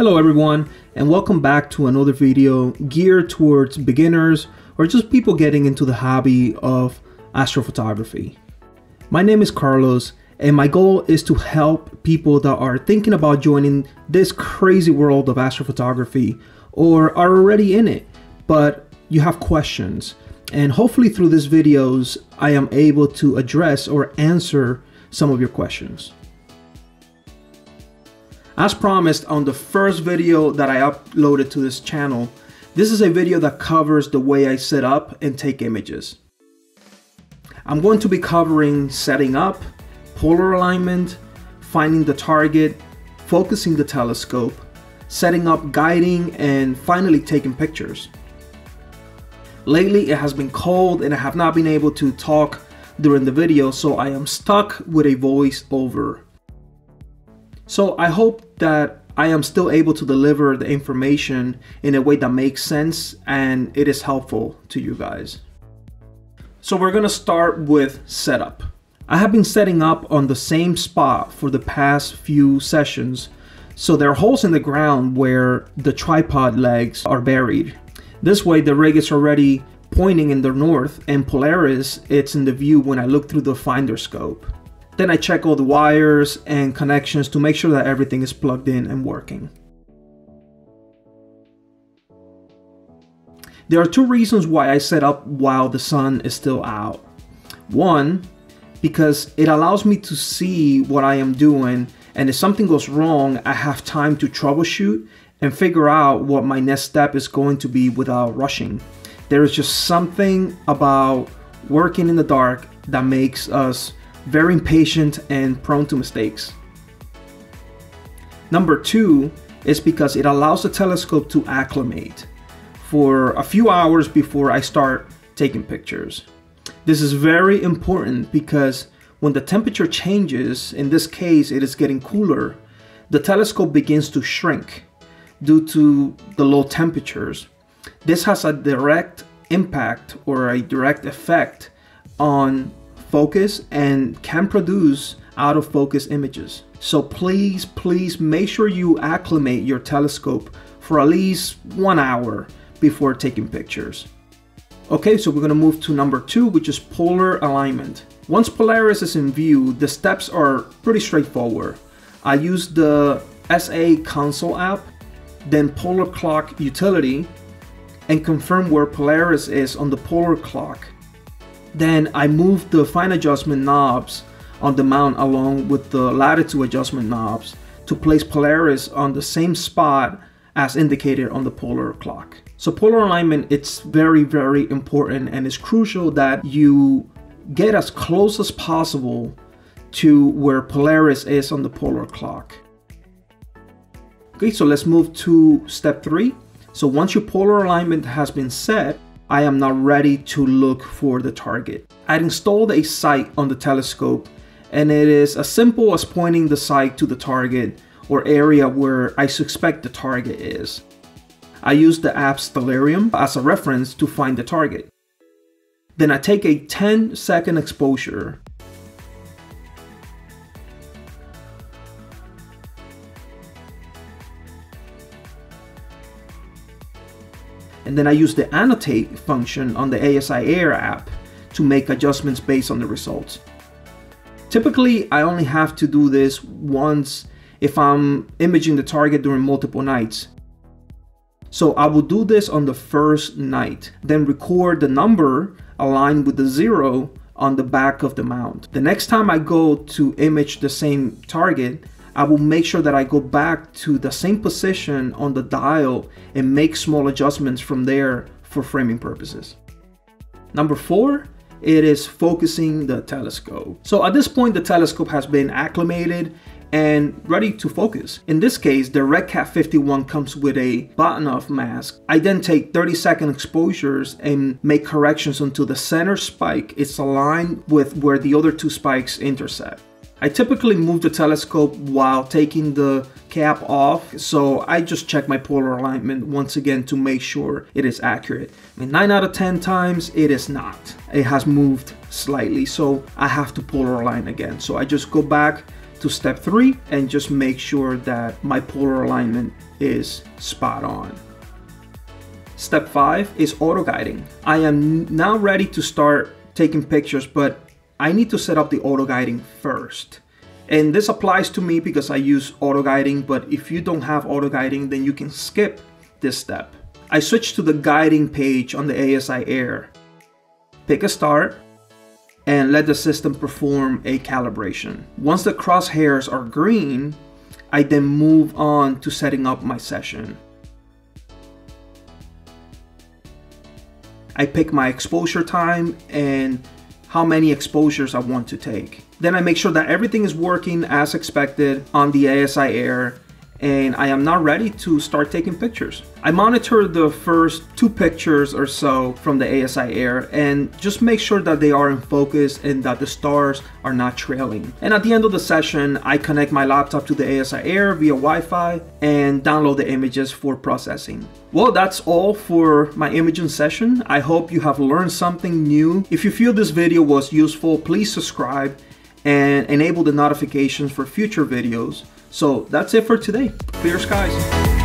Hello everyone, and welcome back to another video geared towards beginners or just people getting into the hobby of astrophotography. My name is Carlos, and my goal is to help people that are thinking about joining this crazy world of astrophotography or are already in it, but you have questions. And hopefully through these videos, I am able to address or answer some of your questions. As promised on the first video that I uploaded to this channel, this is a video that covers the way I set up and take images. I'm going to be covering setting up, polar alignment, finding the target, focusing the telescope, setting up guiding, and finally taking pictures. Lately it has been cold and I have not been able to talk during the video, so I am stuck with a voice over. So I hope that I am still able to deliver the information in a way that makes sense and it is helpful to you guys. So we're gonna start with setup. I have been setting up on the same spot for the past few sessions, so there are holes in the ground where the tripod legs are buried. This way the rig is already pointing in the north and Polaris, it's in the view when I look through the finder scope. Then I check all the wires and connections to make sure that everything is plugged in and working. There are two reasons why I set up while the sun is still out. One, because it allows me to see what I am doing, and if something goes wrong, I have time to troubleshoot and figure out what my next step is going to be without rushing. There is just something about working in the dark that makes us very impatient and prone to mistakes. Number two is because it allows the telescope to acclimate for a few hours before I start taking pictures. This is very important because when the temperature changes, in this case it is getting cooler, the telescope begins to shrink due to the low temperatures. This has a direct impact or a direct effect on focus and can produce out of focus images. So please make sure you acclimate your telescope for at least 1 hour before taking pictures. Okay, so we're going to move to number two, which is polar alignment. Once Polaris is in view, the steps are pretty straightforward. I use the SA console app, then polar clock utility, and confirm where Polaris is on the polar clock. Then I move the fine adjustment knobs on the mount along with the latitude adjustment knobs to place Polaris on the same spot as indicated on the polar clock. So polar alignment, it's very important, and it's crucial that you get as close as possible to where Polaris is on the polar clock. Okay, so let's move to step three. So once your polar alignment has been set, I am now ready to look for the target. I installed a sight on the telescope, and it is as simple as pointing the sight to the target or area where I suspect the target is. I use the app Stellarium as a reference to find the target. Then I take a 10-second exposure. And then I use the annotate function on the ASI Air app to make adjustments based on the results. Typically, I only have to do this once if I'm imaging the target during multiple nights. So I will do this on the first night, then record the number aligned with the 0 on the back of the mount. The next time I go to image the same target, I will make sure that I go back to the same position on the dial and make small adjustments from there for framing purposes. Number four, it is focusing the telescope. So at this point, the telescope has been acclimated and ready to focus. In this case, the RedCat 51 comes with a Bahtinov mask. I then take 30-second exposures and make corrections until the center spike is aligned with where the other two spikes intersect. I typically move the telescope while taking the cap off, so I just check my polar alignment once again to make sure it is accurate. I mean, 9 out of 10 times it is not. It has moved slightly, so I have to polar align again. So I just go back to step 3 and just make sure that my polar alignment is spot on. Step 5 is auto guiding. I am now ready to start taking pictures, but I need to set up the auto guiding first. And this applies to me because I use auto guiding, but if you don't have auto guiding, then you can skip this step. I switch to the guiding page on the ASI Air. Pick a start and let the system perform a calibration. Once the crosshairs are green, I then move on to setting up my session. I pick my exposure time and how many exposures I want to take. Then I make sure that everything is working as expected on the ASI Air, and I am now ready to start taking pictures. I monitor the first 2 pictures or so from the ASI Air and just make sure that they are in focus and that the stars are not trailing. And at the end of the session, I connect my laptop to the ASI Air via Wi-Fi and download the images for processing. Well, that's all for my imaging session. I hope you have learned something new. If you feel this video was useful, please subscribe and enable the notifications for future videos. So that's it for today. Clear skies.